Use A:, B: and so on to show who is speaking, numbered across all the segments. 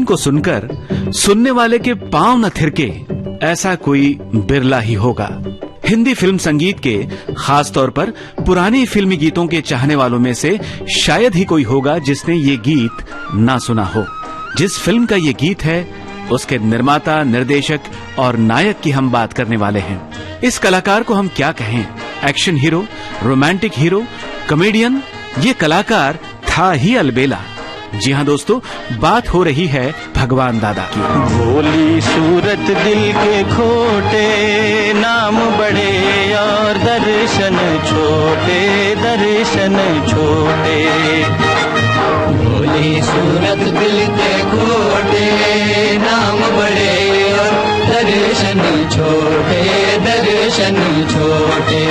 A: को सुनकर सुनने वाले के पांव न थिरके, ऐसा कोई बिरला ही होगा। हिंदी फिल्म संगीत के खास तौर पर पुराने फिल्मी गीतों के चाहने वालों में से शायद ही कोई होगा जिसने ये गीत ना सुना हो। जिस फिल्म का ये गीत है उसके निर्माता, निर्देशक और नायक की हम बात करने वाले हैं। इस कलाकार को हम क्या कहें, action hero, romantic hero, comedian, ये कलाकार था ही अलबेला। जी हाँ दोस्तों, बात हो रही है भगवान दादा की।
B: भोली सूरत दिल के खोटे, नाम बड़े और दर्शन छोटे, दर्शन छोटे। भोली सूरत दिल के खोटे, नाम बड़े और दर्शन छोटे, दर्शन छोटे।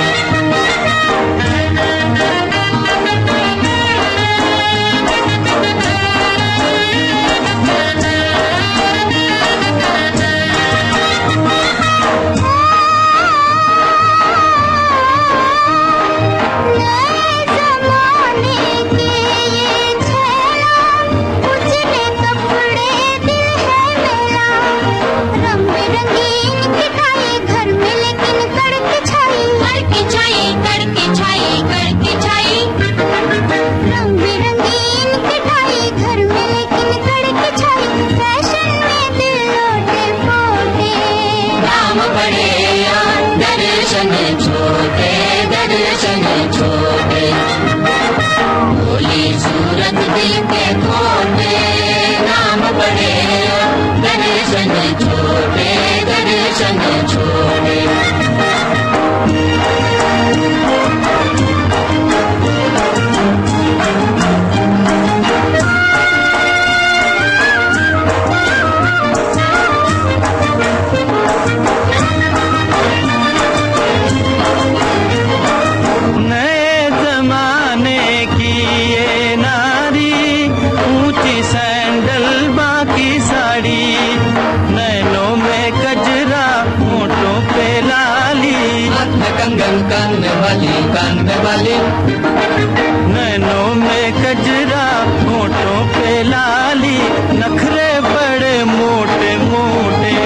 B: नैनों में कजरा, होठों पे लाली, नखरे बड़े मोटे मोटे,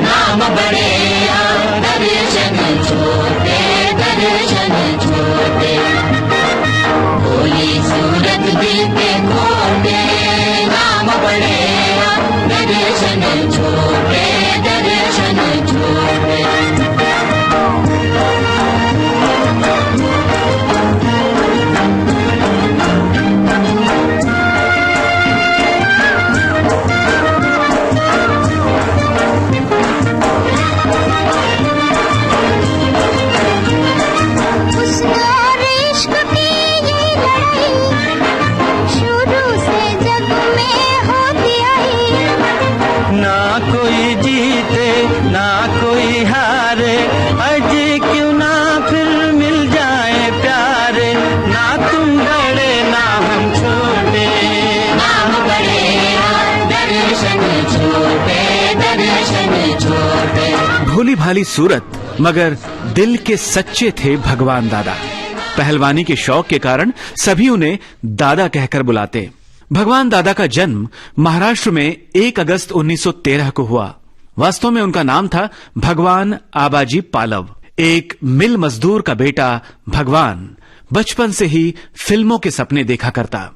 B: नाम बड़े दर्शन छोटे, दर्शन छोटे। भोली सूरत दिल के खोटे, नाम बड़े दर्शन छोटे, दर्शन छोटे।
A: भोली भाली सूरत मगर दिल के सच्चे थे भगवान दादा। पहलवानी के शौक के कारण सभी उन्हें दादा कहकर बुलाते। भगवान दादा का जन्म महाराष्ट्र में 1 अगस्त 1913 को हुआ। वास्तव में उनका नाम था भगवान आबाजी पालव। एक मिल मजदूर का बेटा भगवान बचपन से ही फिल्मों के सपने देखा करता।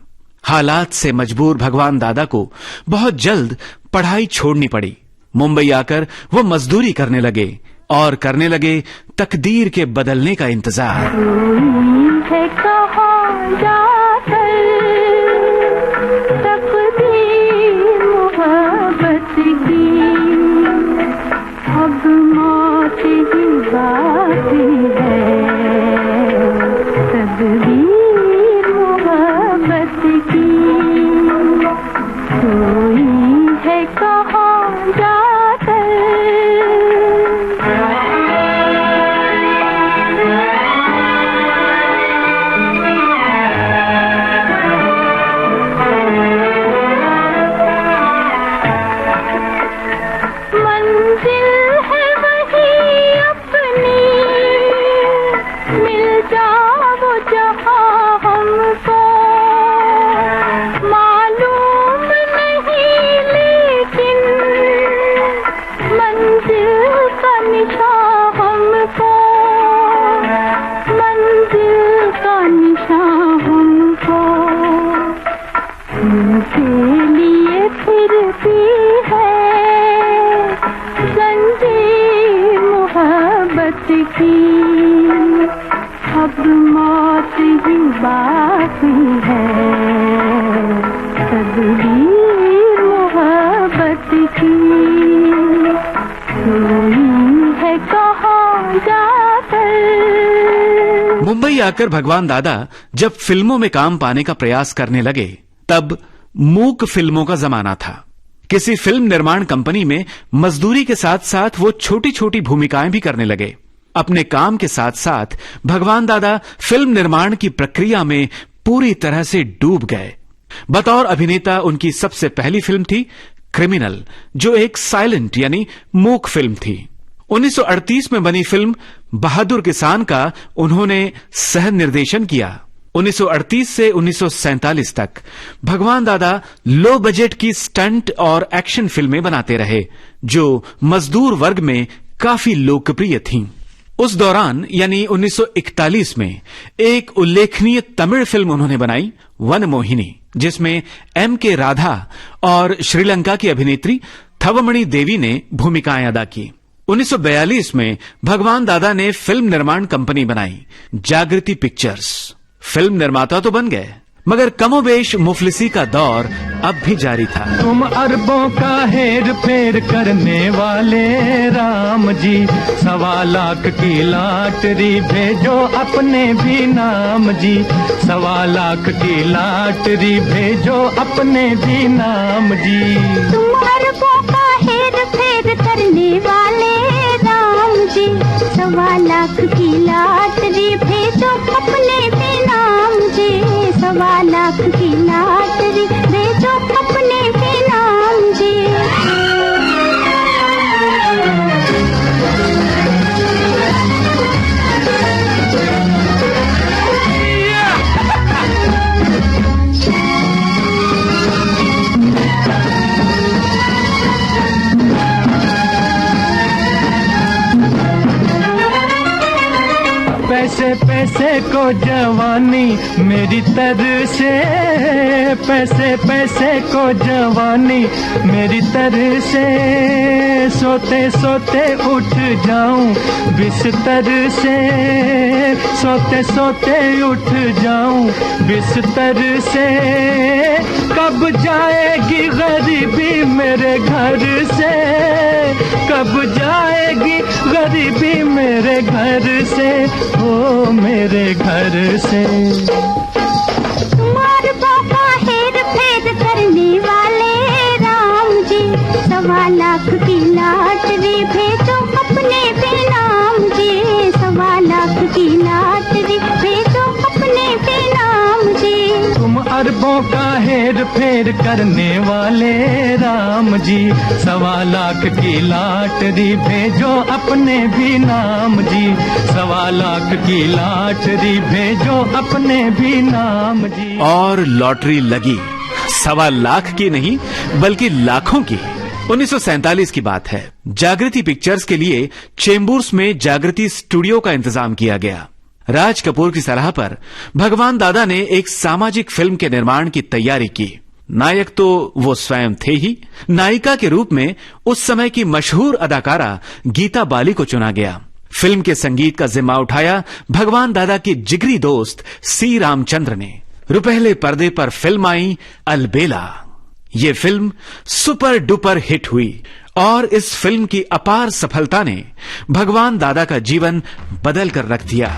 A: हालात से मजबूर भगवान दादा को बहुत जल्द पढ़ाई छोड़नी पड़ी। मुंबई आकर वो मजदूरी करने लगे और करने लगे तकदीर के बदलने का इंतजार।
C: है कहाँ जाकर तकदीर मोहब्बत की, अब मौत ही बाकी है तकदीर मोहब्बत की। कोई है कहाँ जाकर मोहब्बत की अब मौत ही बाकी है तदबीर मोहब्बत की कोई है कहाँ जाकर।
A: मुंबई आकर भगवान दादा जब फिल्मों में काम पाने का प्रयास करने लगे तब मूक फिल्मों का जमाना था। किसी फिल्म निर्माण कंपनी में मजदूरी के साथ साथ वो छोटी छोटी भूमिकाएं भी करने लगे। अपने काम के साथ साथ भगवान दादा फिल्म निर्माण की प्रक्रिया में पूरी तरह से डूब गए। बतौर अभिनेता उनकी सबसे पहली फिल्म थी क्रिमिनल, जो एक साइलेंट यानी मूक फिल्म थी। 1938 में बनी फिल्म बहादुर किसान का उन्होंने सह निर्देशन किया। 1938 से 1947 तक भगवान दादा लो बजट की स्टंट और एक्शन फिल्में बनाते रहे, जो मजदूर वर्ग में काफी लोकप्रिय थीं। उस दौरान यानी 1941 में एक उल्लेखनीय तमिल फिल्म उन्होंने बनाई वन मोहिनी, जिसमें M.K. राधा और श्रीलंका की अभिनेत्री थवमणि देवी ने भूमिकाएं अदा की। 1942 में भगवान दादा ने फिल्म निर्माण कंपनी बनाई जागृति पिक्चर्स। फिल्म निर्माता तो बन गए, मगर कमोबेश मुफलिसी का दौर अब भी जारी था।
B: तुम अरबों का हेर फेर करने वाले राम जी, 1.25 लाख की लॉटरी भेजो अपने भी नाम जी, 1.25 लाख की लॉटरी भेजो अपने भी नाम जी।
C: तुम अरबों का हेर फेर करने वाले राम जी, 1.25 लाख की लॉटरी भेजो अपने भी नाम जी, 1.25 लाख की लॉटरी भेजो अपने भी नाम जी।
B: पैसे पैसे को जवानी मेरी तरह से, पैसे पैसे को जवानी मेरी तरह से, सोते सोते उठ जाऊं बिस्तर से, सोते सोते उठ जाऊं बिस्तर से। कब जाएगी गरीबी मेरे घर से, कब जाएगी गरीबी मेरे घर से, ओ मेरे घर से।
C: मार बाबा हेर फेर करने वाले राम जी, 1.25 लाख की लॉटरी भेजो अपने भी नाम जी, 1.25 लाख की लॉटरी भेजो अपने भी नाम जी।
B: तुम अरबों का हेर फेर करने वाले राम जी, 1.25 लाख की लॉटरी भेजो अपने भी नाम जी, 1.25 लाख की लॉटरी भेजो अपने भी नाम जी।
A: और लॉटरी लगी, 1.25 लाख की नहीं बल्कि लाखों की। 1947 की बात है। जागृति पिक्चर्स के लिए चेंबूर्स में जागृति स्टूडियो का इंतजाम किया गया। राज कपूर की सलाह पर भगवान दादा ने एक सामाजिक फिल्म के निर्माण की तैयारी की। नायक तो वो स्वयं थे ही, नायिका के रूप में उस समय की मशहूर अदाकारा गीता बाली को चुना गया। फिल्म के संगीत का जिम्मा उठाया भगवान दादा के जिगरी दोस्त सी रामचंद्र ने। रुपहले पर्दे पर फिल्म आई अलबेला। ये फिल्म सुपर डुपर हिट हुई और इस फिल्म की अपार सफलता ने भगवान दादा का जीवन बदल कर रख दिया।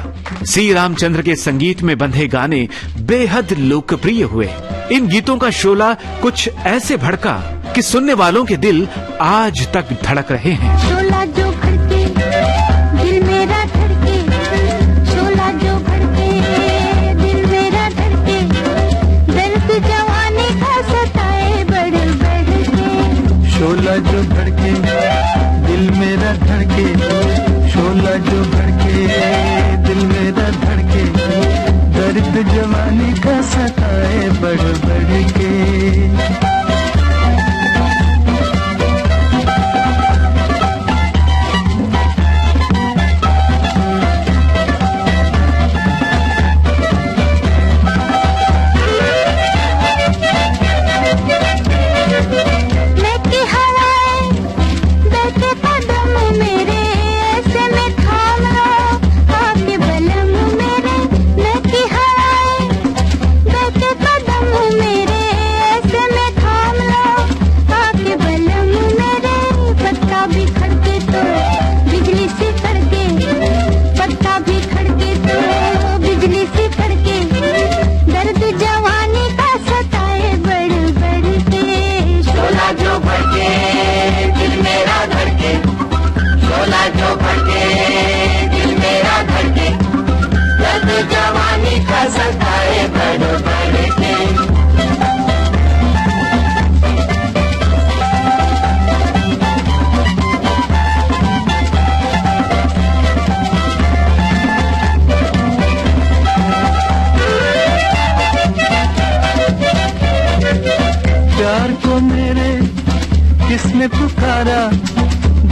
A: सी रामचंद्र के संगीत में बंधे गाने बेहद लोकप्रिय हुए। इन गीतों का शोला कुछ ऐसे भड़का कि सुनने वालों के दिल आज तक धड़क रहे हैं।
C: शोला जो भड़के दिल मेरा धड़के, शोला जो भड़के दिल मेरा धड़के, दर्द जवानी का सताए बढ़ बढ़ के।
B: शोला जो भड़के दिल मेरा धड़के, शोला जो भड़के दिल मेरा धड़के, दर्द जवानी का सताए बढ़ बढ़ के।
C: मेरे ऐसे में थाम
D: शोला जो भड़के दिल मेरा धड़के, दर्द जवानी का सताए बढ़ बढ़ के।
B: प्यार को मेरे किसने पुकारा,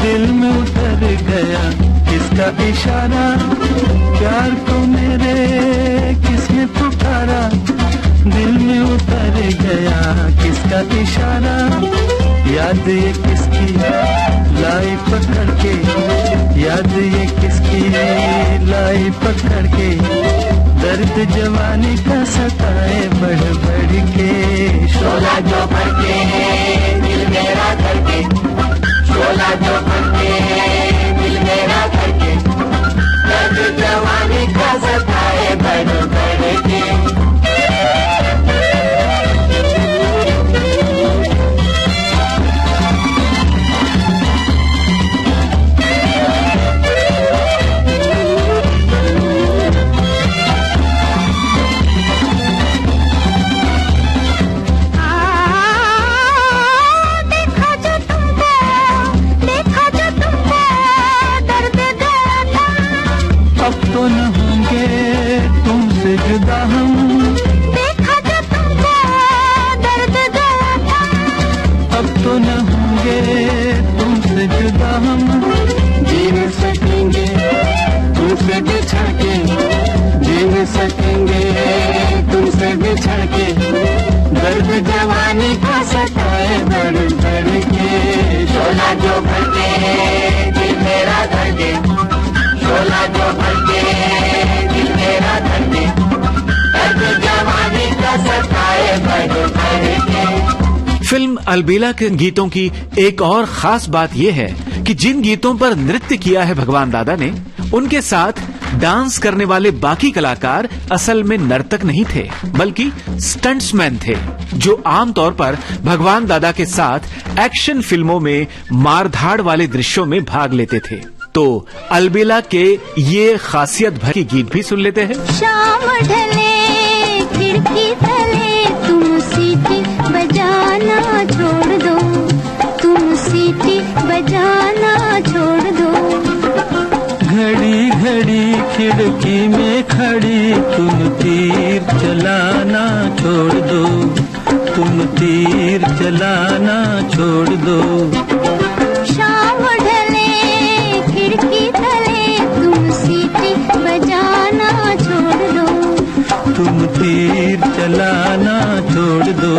B: दिल में उतर गया किसका इशारा। प्यार को मेरे किसने पुकारा, दिल में उतर गया किसका इशारा। याद ये किसकी लाई पकड़ के, याद ये किसकी लाई पकड़ के, दर्द जवानी का सताए बढ़ बढ़ के।
D: शोला जो भड़के दिल मेरा धड़के, शोला जो भड़के दिल मेरा धड़के, दर्द जवानी का सताए बढ़ बढ़ के।
B: अब तो न होंगे तुमसे जुदा हम,
C: देखा जो तुमको दर्द गया,
B: अब तो न होंगे तुमसे जुदा हम।
D: जी न सकेंगे तुमसे बिछड़ के, जी न सकेंगे तुमसे बिछड़ के, दर्द जवानी का सताए बढ़ बढ़ के। शोला जो भड़के दिल मेरा धड़के, शोला जो भड़के दिल मेरा धड़के, दर्द जवानी का सताए बढ़ बढ़ के।
A: फिल्म अलबेला के गीतों की एक और खास बात यह है कि जिन गीतों पर नृत्य किया है भगवान दादा ने, उनके साथ डांस करने वाले बाकी कलाकार असल में नर्तक नहीं थे, बल्कि स्टंट्समैन थे, जो आमतौर पर भगवान दादा के साथ एक्शन फिल्मों में मारधाड़ वाले दृश्यों में भाग लेते थे। तो अलबेला के ये खासियत भरी गीत भी सुन लेते हैं।
C: शाम ढले खिड़की तले, तुम सीटी बजाना छोड़ दो, तुम सीटी बजाना छोड़ दो।
B: घड़ी घड़ी खिड़की में खड़ी, तुम तीर चलाना छोड़ दो, तुम तीर चलाना छोड़ दो।
C: शाम ढले खिड़की तले, तुम सीटी बजाना छोड़ दो,
B: तुम तीर चलाना छोड़ दो।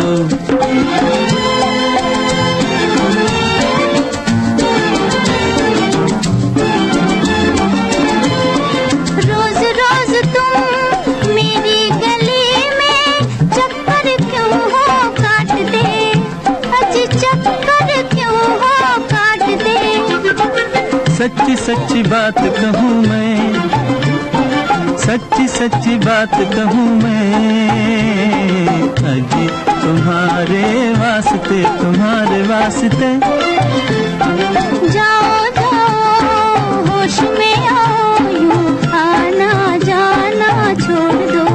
C: रोज रोज तुम मेरी गली में चक्कर क्यों हो काटते, अजी चक्कर क्यों हो काटते।
B: सच्ची सच्ची बात कहूँ मैं, सच्ची सच्ची बात कहूँ मैं, अजी तुम्हारे वास्ते, तुम्हारे वास्ते।
C: जाओ जाओ होश में आओ, यूं आना जाना छोड़ दो,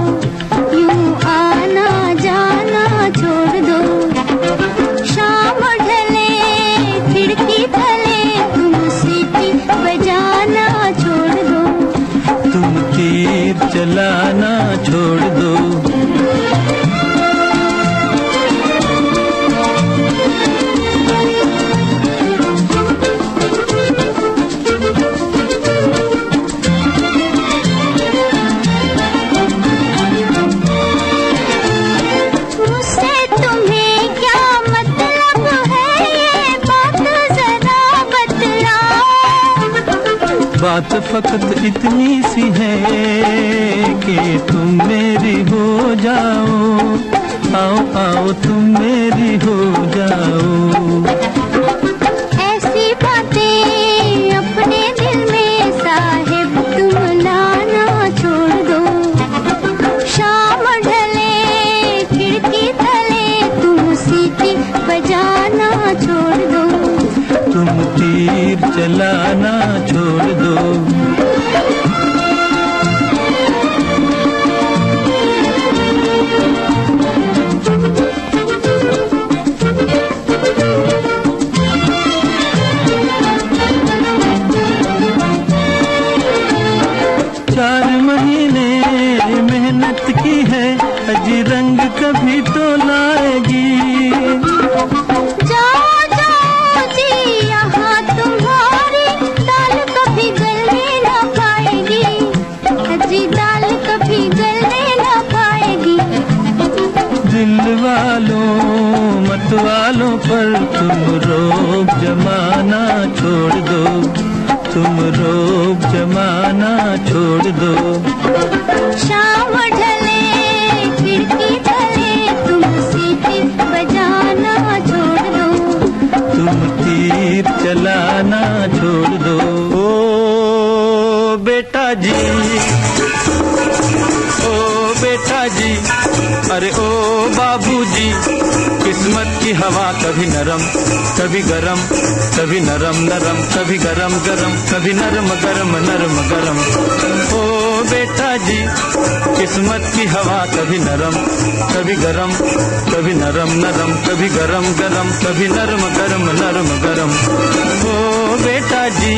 C: यूं आना जाना छोड़ दो। शाम ढले खिड़की तले, तुम सीटी बजाना छोड़ दो,
B: तुम तीर चलाना छोड़ दो।
C: मुझसे तुम्हें क्या मतलब है, ये बात जरा बतलाओ।
B: बात फकत इतनी सी है कि तुम मेरी हो जाओ, आओ आओ तुम मेरी हो जाओ।
C: ऐसी बातें अपने दिल में साहिब तुम लाना छोड़ दो। शाम ढले खिड़की तले, तुम सीटी बजाना छोड़ दो,
B: तुम तीर चलाना छोड़ दो। अजी रंग कभी तो लाएगी।
C: जाओ जाओ जी यहाँ तुम्हारी दाल कभी गलने न पाएगी। अजी दाल कभी गलने न पाएगी।
B: दिल वालों मत वालों पर तुम रोब जमाना छोड़ दो। तुम रोब जमाना छोड़ दो।
C: शाम ढले खिड़की तले तुम सीटी बजाना छोड़ दो।
B: तुम तीर चलाना छोड़ दो। ओ बेटा जी, ओ बेटा जी, अरे ओ बाबूजी, किस्मत की हवा कभी नरम कभी गरम, कभी नरम नरम कभी गरम गरम, कभी नरम गरम नरम गरम। ओ बेटा जी, किस्मत की हवा कभी नरम कभी गरम, कभी नरम नरम कभी गरम गरम, कभी नरम गरम नरम गरम। ओ बेटा जी।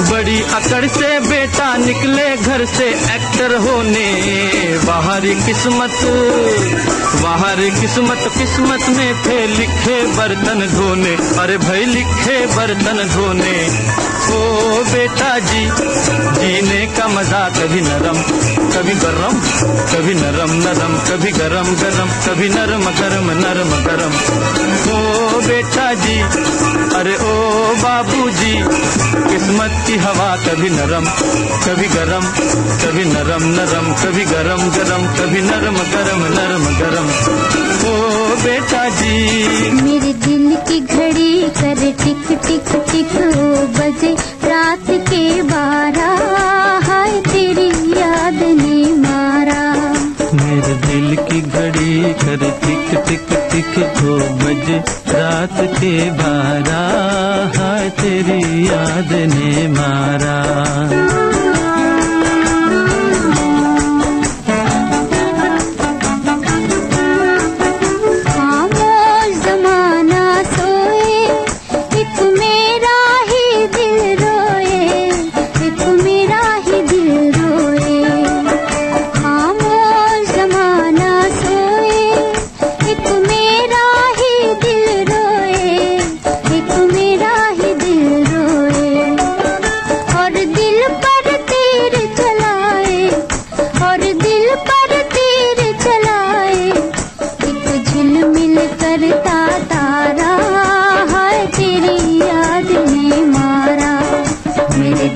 B: बड़ी अकड़ से बेटा निकले घर से एक्टर होने। बाहरी किस्मत किस्मत में थे लिखे बर्तन धोने। अरे भाई लिखे बर्तन धोने। ओ बेटा जी, जीने का मजा कभी नरम कभी गरम, कभी नरम नरम कभी गरम गरम, कभी नरम गरम नरम गरम। ओ बेटा जी, अरे ओ बाबूजी, किस्मत की हवा कभी नरम कभी गरम, कभी नरम नरम कभी गरम गरम, कभी नरम गरम नरम गरम। ओ बेटा जी।
C: मेरे दिल की घड़ी करे टिक टिक टिक बजे रात के 12। हाय तेरी याद ने मारा।
B: मेरे दिल की घड़ी करे टिक टिक टिक 2 बजे रात के 12। हाय तेरी याद ने मारा।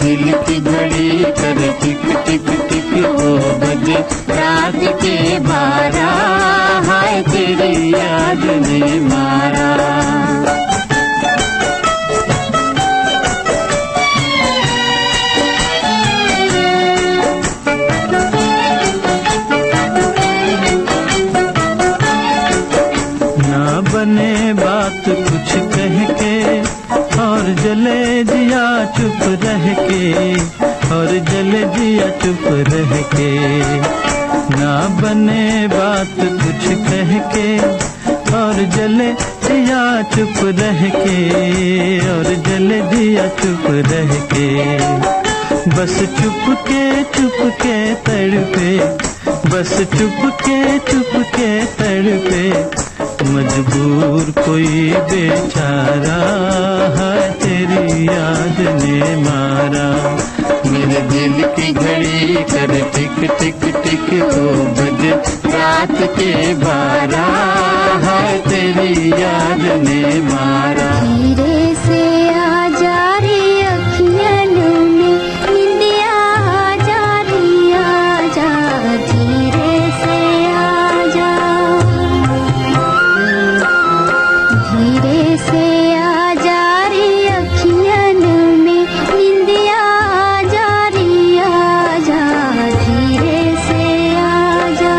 B: दिल की घड़ी करे टिक टिक टिक 2 बजे रात के 12। हाय तेरी याद ने मारा। ना बने बात कुछ कह के और जले जिया चुप रह के, और जले जिया चुप रह के। ना बने बात कुछ कह के और जले जिया चुप रह के, और जले जिया चुप रह के। बस चुप के तड़पे, बस चुप के तड़पे मजबूर कोई बेचारा। है तेरी याद ने मारा। मेरे दिल की घड़ी करे टिक टिक टिक 2 बजे रात के 12। है तेरी याद ने मारा।
C: धीरे से आ जा रे अखियन में निंदिया आ जा रे आ जा। धीरे से आ जा, धीरे से आ जा रे अखियन में निंदिया आ जा रे आ जा। धीरे से आ जा।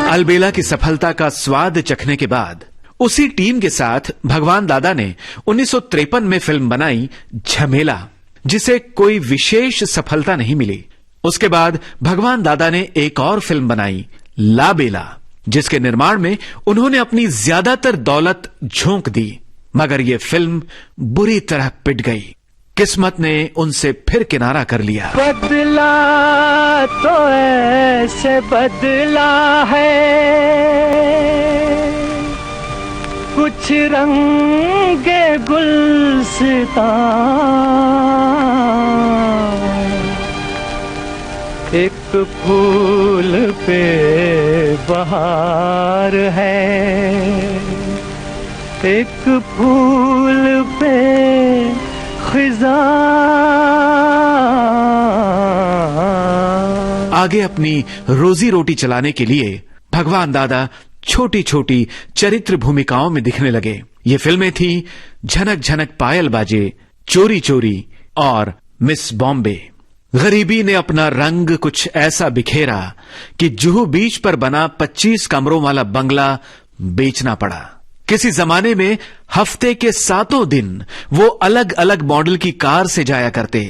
A: अलबेला की सफलता का स्वाद चखने के बाद उसी टीम के साथ भगवान दादा ने 1953 में फिल्म बनाई झमेला, जिसे कोई विशेष सफलता नहीं मिली। उसके बाद भगवान दादा ने एक और फिल्म बनाई लाबेला, जिसके निर्माण में उन्होंने अपनी ज्यादातर दौलत झोंक दी, मगर यह फिल्म बुरी तरह पिट गई। किस्मत ने उनसे फिर किनारा कर लिया।
B: बदला तो ऐसे बदला है, कुछ रंगे गुलसिता, एक फूल पे बहार है, एक फूल पे खिज़ां।
A: आगे अपनी रोजी रोटी चलाने के लिए भगवान दादा छोटी छोटी चरित्र भूमिकाओं में दिखने लगे। ये फिल्में थी झनक झनक पायल बाजे, चोरी चोरी और मिस बॉम्बे। गरीबी ने अपना रंग कुछ ऐसा बिखेरा कि जुहू बीच पर बना 25 कमरों वाला बंगला बेचना पड़ा। किसी जमाने में हफ्ते के 7 दिन वो अलग अलग मॉडल की कार से जाया करते।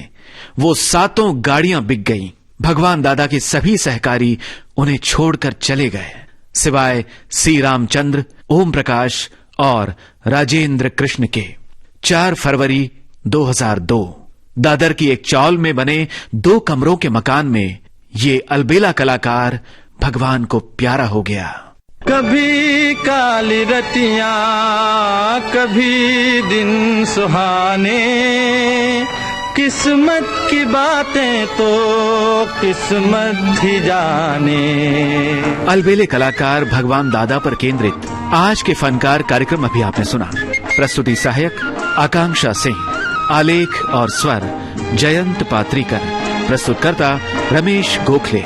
A: वो 7 गाड़ियां बिक गईं। भगवान दादा के सभी सहकारी उन्हें छोड़कर चले गए, सिवाय सी रामचंद्र, ओम प्रकाश और राजेंद्र कृष्ण के। 4 फरवरी 2002 दादर की एक चौल में बने 2 कमरों के मकान में ये अलबेला कलाकार भगवान को प्यारा हो गया।
B: कभी काली रतियां, कभी दिन सुहाने, किस्मत की बातें तो किस्मत ही जाने।
A: अलबेले कलाकार भगवान दादा पर केंद्रित आज के फनकार कार्यक्रम अभी आपने सुना। प्रस्तुति सहायक आकांक्षा सिंह, आलेख और स्वर जयंत पात्रीकर, प्रस्तुतकर्ता रमेश गोखले।